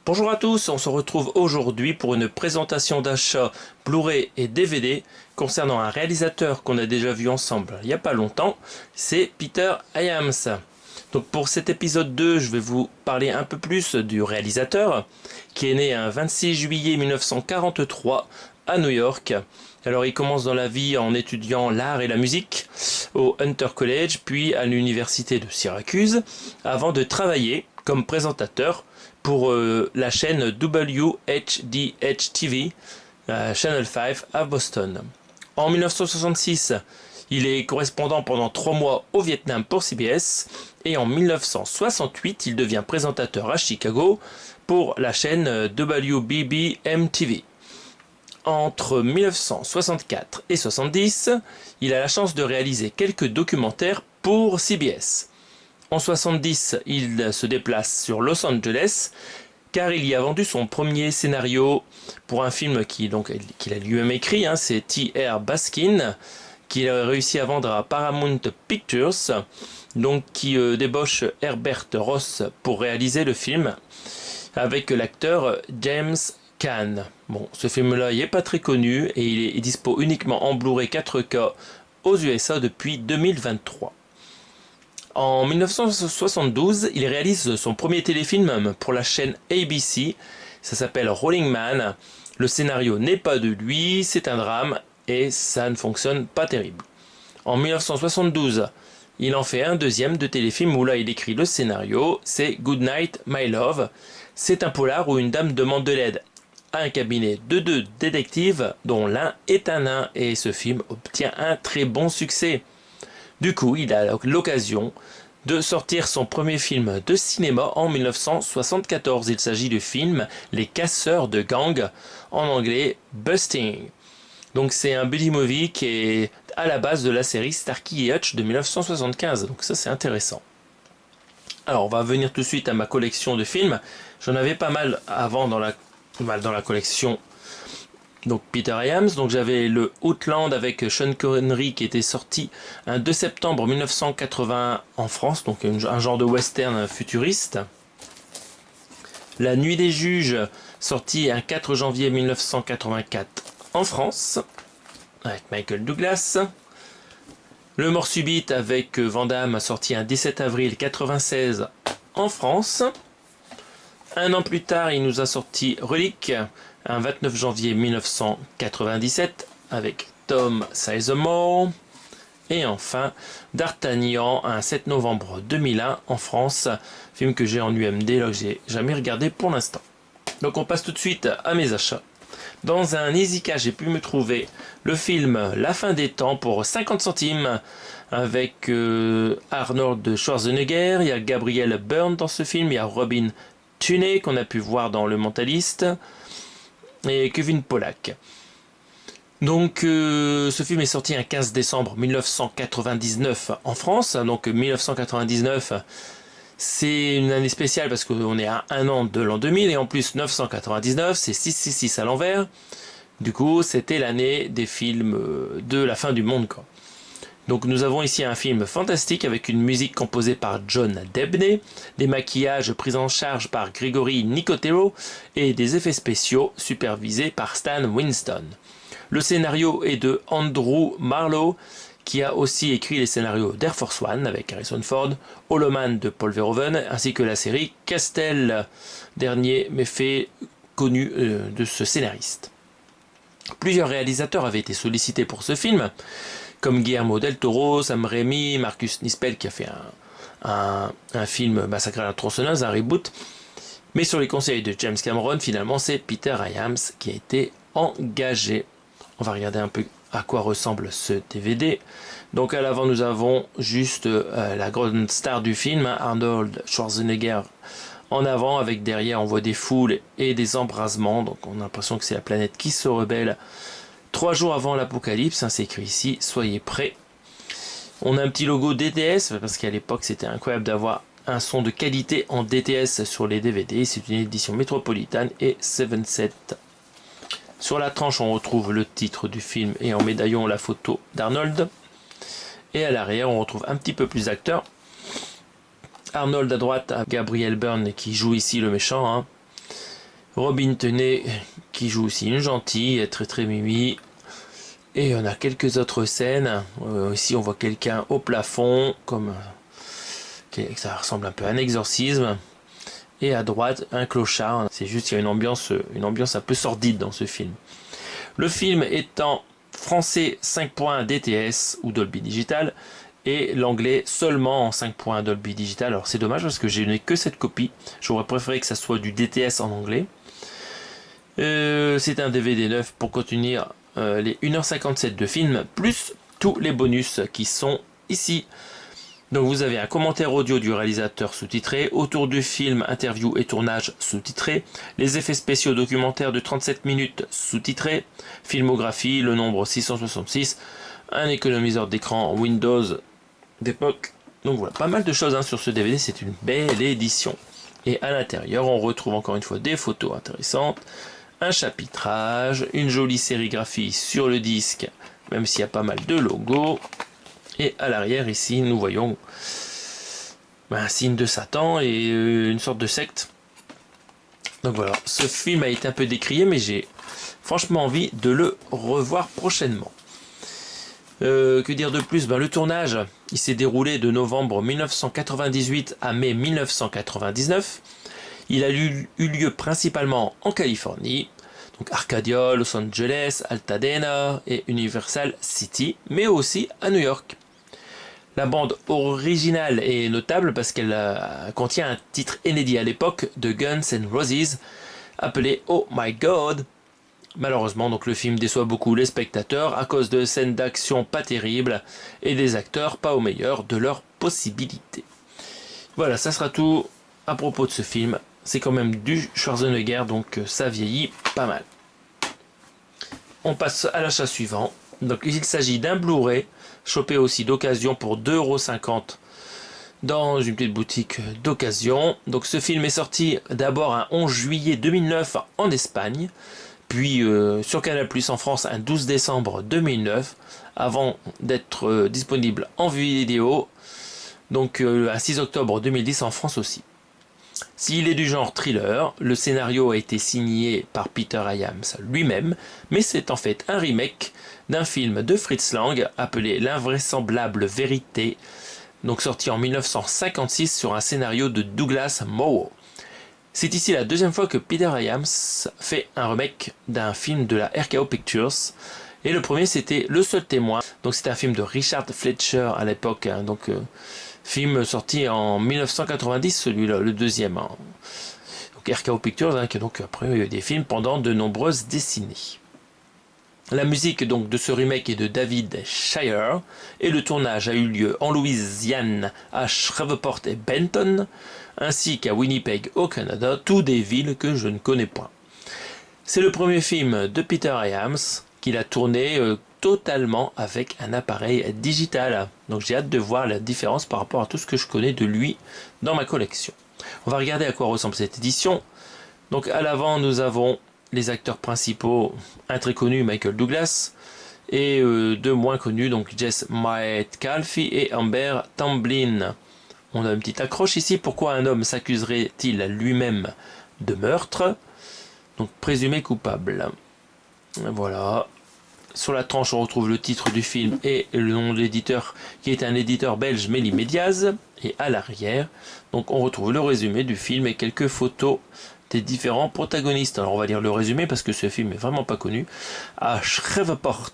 Bonjour à tous, on se retrouve aujourd'hui pour une présentation d'achat Blu-ray et DVD concernant un réalisateur qu'on a déjà vu ensemble il n'y a pas longtemps, c'est Peter Hyams. Donc pour cet épisode 2, je vais vous parler un peu plus du réalisateur qui est né un 26 juillet 1943 à New York. Alors il commence dans la vie en étudiant l'art et la musique au Hunter College puis à l'université de Syracuse avant de travailler comme présentateur pour la chaîne WHDH-TV, Channel 5 à Boston. En 1966, il est correspondant pendant 3 mois au Vietnam pour CBS et en 1968, il devient présentateur à Chicago pour la chaîne WBBM-TV. Entre 1964 et 70, il a la chance de réaliser quelques documentaires pour CBS. En 70, il se déplace sur Los Angeles car il y a vendu son premier scénario pour un film qu'il a lui-même écrit, c'est T.R. Baskin, qu'il a réussi à vendre à Paramount Pictures, donc qui débauche Herbert Ross pour réaliser le film avec l'acteur James Caan. Bon, ce film-là, il n'est pas très connu et il est dispo uniquement en Blu-ray 4K aux USA depuis 2023. En 1972, il réalise son premier téléfilm pour la chaîne ABC. Ça s'appelle Rolling Man. Le scénario n'est pas de lui, c'est un drame et ça ne fonctionne pas terrible. En 1972, il en fait un deuxième de téléfilm où là il écrit le scénario. C'est Good Night My Love. C'est un polar où une dame demande de l'aide à un cabinet de 2 détectives dont l'un est un nain et ce film obtient un très bon succès. Du coup, il a l'occasion de sortir son premier film de cinéma en 1974. Il s'agit du film Les Casseurs de Gang, en anglais Busting. Donc c'est un buddy movie qui est à la base de la série Starkey et Hutch de 1975. Donc ça c'est intéressant. Alors on va venir tout de suite à ma collection de films. J'en avais pas mal avant dans la collection. Donc Peter Hyams, donc j'avais le Outland avec Sean Connery qui était sorti un 2 septembre 1980 en France, donc un genre de western futuriste. La Nuit des Juges, sorti un 4 janvier 1984 en France, avec Michael Douglas. Le Mort subite avec Van Damme, sorti un 17 avril 1996 en France. Un an plus tard, il nous a sorti Relique, un 29 janvier 1997 avec Tom Sizemore. Et enfin, D'Artagnan, un 7 novembre 2001 en France, film que j'ai en UMD, là que j'ai jamais regardé pour l'instant. Donc on passe tout de suite à mes achats. Dans un EasyCash, j'ai pu me trouver le film La fin des temps pour 50 centimes avec Arnold Schwarzenegger, il y a Gabriel Byrne dans ce film, il y a Robin Tunney qu'on a pu voir dans Le Mentaliste et Kevin Pollak. Donc ce film est sorti un 15 décembre 1999 en France. Donc 1999 c'est une année spéciale parce qu'on est à un an de l'an 2000 et en plus 999 c'est 666 à l'envers. Du coup c'était l'année des films de la fin du monde quoi. Donc nous avons ici un film fantastique avec une musique composée par John Debney, des maquillages pris en charge par Gregory Nicotero et des effets spéciaux supervisés par Stan Winston. Le scénario est de Andrew Marlowe qui a aussi écrit les scénarios d'Air Force One avec Harrison Ford, Hollow Man de Paul Verhoeven ainsi que la série Castle, dernier méfait connu de ce scénariste. Plusieurs réalisateurs avaient été sollicités pour ce film, comme Guillermo del Toro, Sam Raimi, Marcus Nispel qui a fait un film Massacre à la tronçonneuse, un reboot. Mais sur les conseils de James Cameron, finalement c'est Peter Hyams qui a été engagé. On va regarder un peu à quoi ressemble ce DVD. Donc à l'avant nous avons juste la grande star du film, Arnold Schwarzenegger en avant, avec derrière on voit des foules et des embrasements. Donc on a l'impression que c'est la planète qui se rebelle. 3 jours avant l'apocalypse, c'est écrit ici, soyez prêts. On a un petit logo DTS, parce qu'à l'époque c'était incroyable d'avoir un son de qualité en DTS sur les DVD. C'est une édition Metropolitan et 7.7. Sur la tranche on retrouve le titre du film et en médaillon la photo d'Arnold. Et à l'arrière on retrouve un petit peu plus d'acteurs. Arnold à droite, Gabriel Byrne qui joue ici le méchant. Robin Tenay qui joue aussi une gentille, très très mimi. Et on a quelques autres scènes. Ici on voit quelqu'un au plafond, comme ça ressemble un peu à un exorcisme. Et à droite un clochard. C'est juste qu'il y a une ambiance un peu sordide dans ce film. Le film étant français 5.1 DTS ou Dolby Digital et l'anglais seulement en 5.1 Dolby Digital. Alors c'est dommage parce que je n'ai que cette copie. J'aurais préféré que ça soit du DTS en anglais. C'est un DVD neuf pour contenir les 1h57 de film plus tous les bonus qui sont ici. Donc vous avez un commentaire audio du réalisateur sous-titré, autour du film, interview et tournage sous-titré, les effets spéciaux documentaires de 37 minutes sous-titrés, filmographie, le nombre 666, un économiseur d'écran Windows d'époque. Donc voilà, pas mal de choses sur ce DVD, c'est une belle édition. Et à l'intérieur, on retrouve encore une fois des photos intéressantes, un chapitrage, une jolie sérigraphie sur le disque, même s'il y a pas mal de logos. Et à l'arrière ici nous voyons un signe de Satan et une sorte de secte. Donc voilà, ce film a été un peu décrié mais j'ai franchement envie de le revoir prochainement. Que dire de plus? Le tournage il s'est déroulé de novembre 1998 à mai 1999. Il a eu lieu principalement en Californie, donc Arcadia, Los Angeles, Altadena et Universal City, mais aussi à New York. La bande originale est notable parce qu'elle contient un titre inédit à l'époque de Guns N' Roses appelé Oh My God. Malheureusement, donc le film déçoit beaucoup les spectateurs à cause de scènes d'action pas terribles et des acteurs pas au meilleur de leurs possibilités. Voilà, ça sera tout à propos de ce film. C'est quand même du Schwarzenegger, donc ça vieillit pas mal. On passe à l'achat suivant. Donc il s'agit d'un Blu-ray, chopé aussi d'occasion pour 2,50 € dans une petite boutique d'occasion. Donc ce film est sorti d'abord un 11 juillet 2009 en Espagne, puis sur Canal+ en France un 12 décembre 2009, avant d'être disponible en vidéo, donc un 6 octobre 2010 en France aussi. S'il est du genre thriller, le scénario a été signé par Peter Hyams lui-même, mais c'est en fait un remake d'un film de Fritz Lang appelé L'invraisemblable vérité, donc sorti en 1956 sur un scénario de Douglas Moore. C'est ici la deuxième fois que Peter Hyams fait un remake d'un film de la RKO Pictures, et le premier c'était Le Seul Témoin, donc c'était un film de Richard Fletcher à l'époque, film sorti en 1990, celui-là, le deuxième. Donc RKO Pictures, qui a donc après eu des films pendant de nombreuses décennies. La musique donc de ce remake est de David Shire et le tournage a eu lieu en Louisiane, à Shreveport et Benton, ainsi qu'à Winnipeg au Canada, tous des villes que je ne connais pas. C'est le premier film de Peter Hyams qu'il a tourné totalement avec un appareil digital. Donc j'ai hâte de voir la différence par rapport à tout ce que je connais de lui dans ma collection. On va regarder à quoi ressemble cette édition. Donc à l'avant nous avons les acteurs principaux, un très connu Michael Douglas et deux moins connus, donc Jess Metcalfe et Amber Tamblyn. On a une petite accroche ici. Pourquoi un homme s'accuserait-il lui-même de meurtre? Donc présumé coupable. Voilà. Sur la tranche, on retrouve le titre du film et le nom de l'éditeur, qui est un éditeur belge, Méli Médias. Et à l'arrière, donc on retrouve le résumé du film et quelques photos des différents protagonistes. Alors on va lire le résumé parce que ce film est vraiment pas connu. À Shreveport,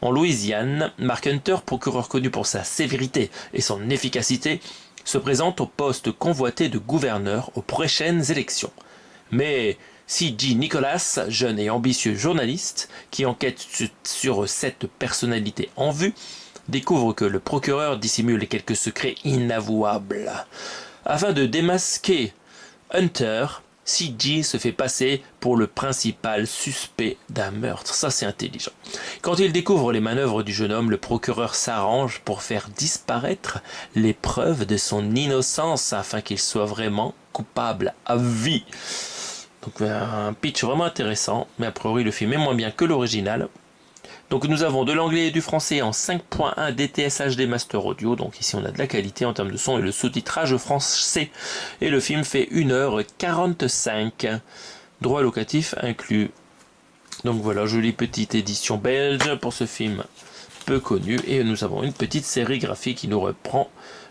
en Louisiane, Mark Hunter, procureur connu pour sa sévérité et son efficacité, se présente au poste convoité de gouverneur aux prochaines élections. Mais C.J. Nicholas, jeune et ambitieux journaliste qui enquête sur cette personnalité en vue, découvre que le procureur dissimule quelques secrets inavouables. Afin de démasquer Hunter, C.J. se fait passer pour le principal suspect d'un meurtre. Ça, c'est intelligent. Quand il découvre les manœuvres du jeune homme, le procureur s'arrange pour faire disparaître les preuves de son innocence afin qu'il soit vraiment coupable à vie. Donc un pitch vraiment intéressant, mais a priori le film est moins bien que l'original. Donc nous avons de l'anglais et du français en 5.1 DTS HD Master Audio, donc ici on a de la qualité en termes de son et le sous-titrage français. Et le film fait 1h45. droit locatif inclus. Donc voilà, jolie petite édition belge pour ce film peu connu. Et nous avons une petite série graphique qui nous reprend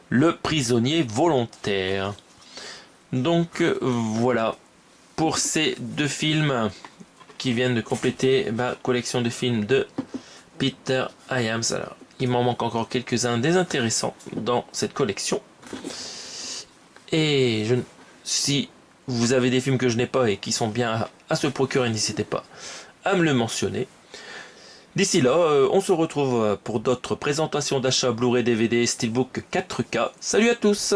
Le prisonnier volontaire. Donc voilà pour ces deux films qui viennent de compléter ma collection de films de Peter Hyams. Alors, il m'en manque encore quelques-uns des intéressants dans cette collection. Et si vous avez des films que je n'ai pas et qui sont bien à se procurer, n'hésitez pas à me le mentionner. D'ici là, on se retrouve pour d'autres présentations d'achat Blu-ray DVD Steelbook 4K. Salut à tous!